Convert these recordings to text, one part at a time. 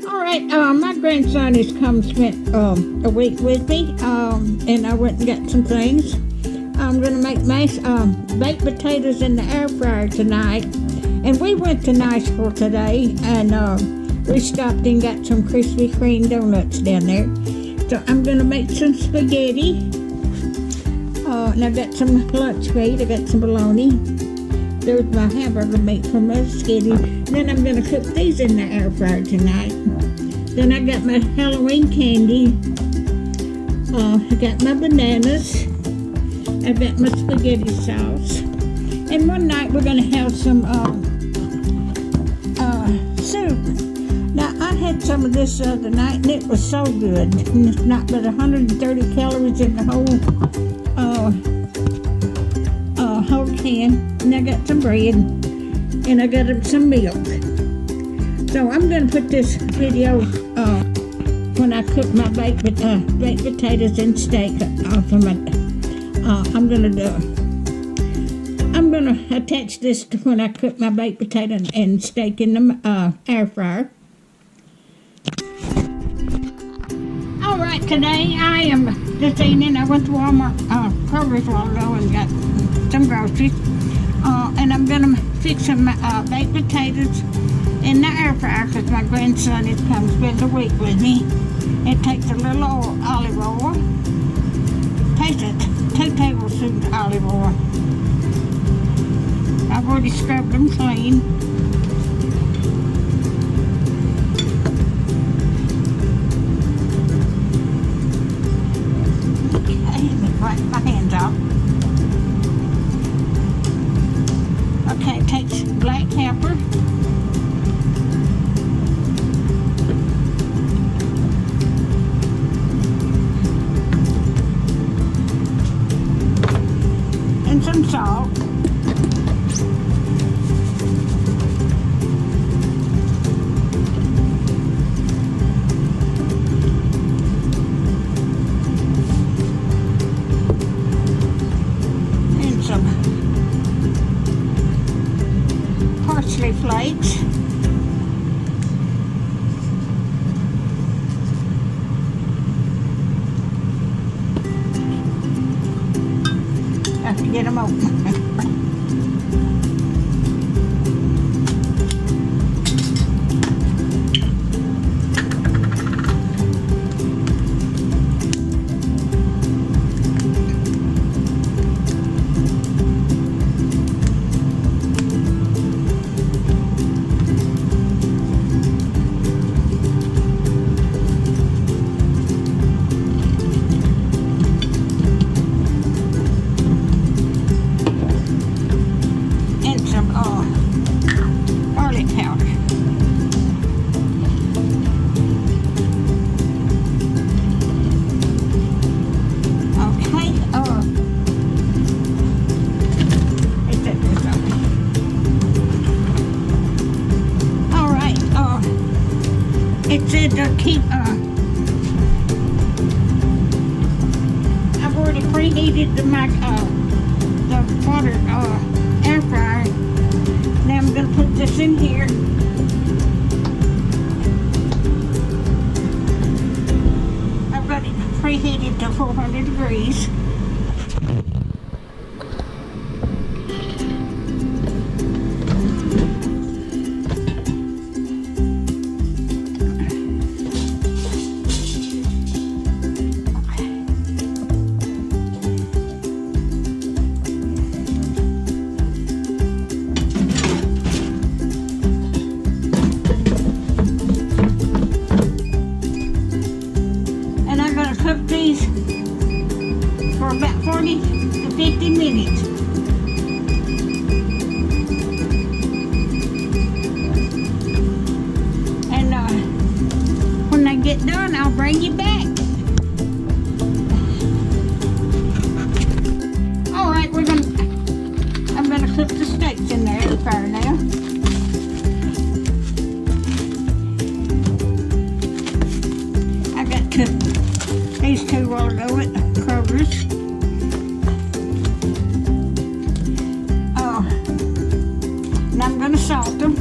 All right, my grandson has come spent a week with me, and I went and got some things. I'm going to make baked potatoes in the air fryer tonight. And we went to Niceville today, and we stopped and got some Krispy Kreme donuts down there. So I'm going to make some spaghetti. And I got some lunch meat. I got some bologna. There's my hamburger meat from my spaghetti. Then I'm going to cook these in the air fryer tonight. Then I got my Halloween candy. I got my bananas. I got my spaghetti sauce. And one night we're going to have some soup. Now, I had some of this the other night, and it was so good. And it's not but 130 calories in the whole can. And I got some bread, and I got some milk. So I'm going to put this video when I cook my baked potatoes and steak off of my. I'm going to attach this to when I cook my baked potato and steak in the air fryer. All right, today this evening I went to Walmart, Kroger a while ago and got some groceries. And I'm going to fix some baked potatoes in the air fryer because my grandson has come spend a week with me. It takes a little olive oil. Taste it, 2 tablespoons of olive oil. I've already scrubbed them clean. Okay, let me wipe my hands off. Okay, it takes black pepper. And some salt. And some parsley flakes. Have to get them open. Garlic powder. Okay, let's set this up. All right, it said to keep, I've already preheated the water, air fryer. Now I'm going to put this in here. I've got it preheated to 400 degrees. Cook these for about 40 to 50 minutes. And when they get done, I'll bring you back. All right, I'm gonna cook the steaks in the air fryer now. I got these 2 while ago at Kroger's. And I'm going to salt them.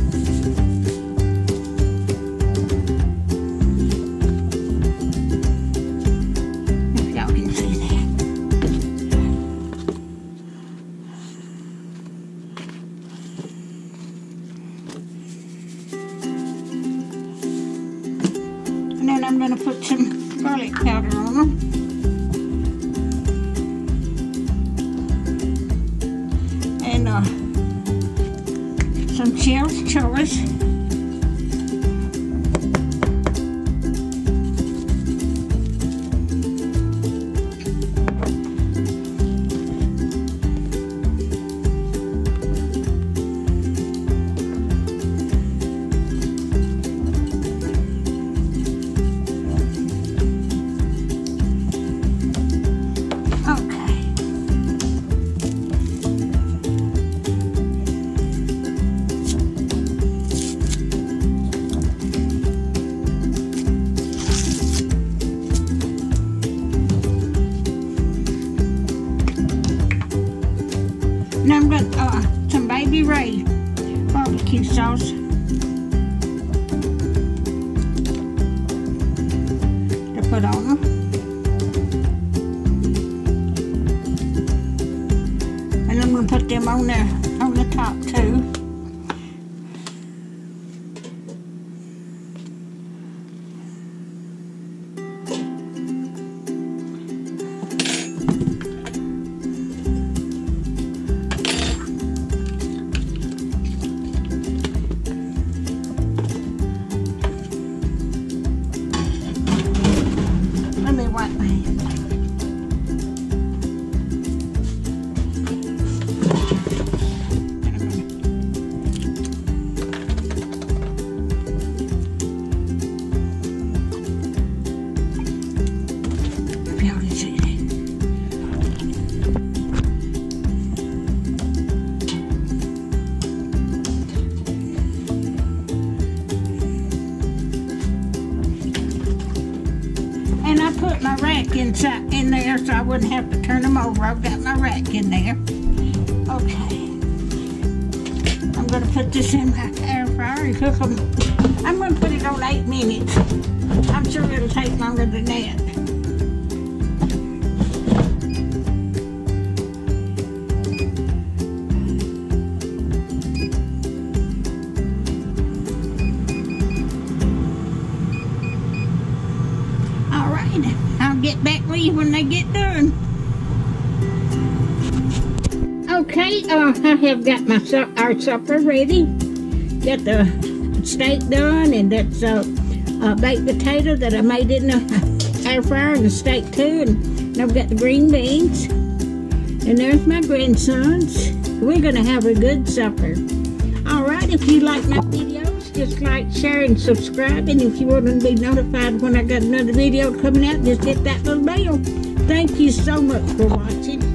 I'm going to put some garlic powder on them. And some chilies. And I'm going to some Baby Ray barbecue sauce. To put on them. And I'm going to put them on the top too. And I put my rack in there so I wouldn't have to turn them over. I've got my rack in there. Okay. I'm going to put this in my air fryer and cook them. I'm going to put it on 8 minutes. I'm sure it'll take longer than that. I'll get back with you when they get done. Okay, I have got our supper ready. Got the steak done, and that's baked potato that I made in the air fryer, and the steak too. And I've got the green beans. And there's my grandsons. We're gonna have a good supper. All right, if you like my videos, just like, share, and subscribe. And if you want to be notified when I got another video coming out, just hit that little bell. Thank you so much for watching.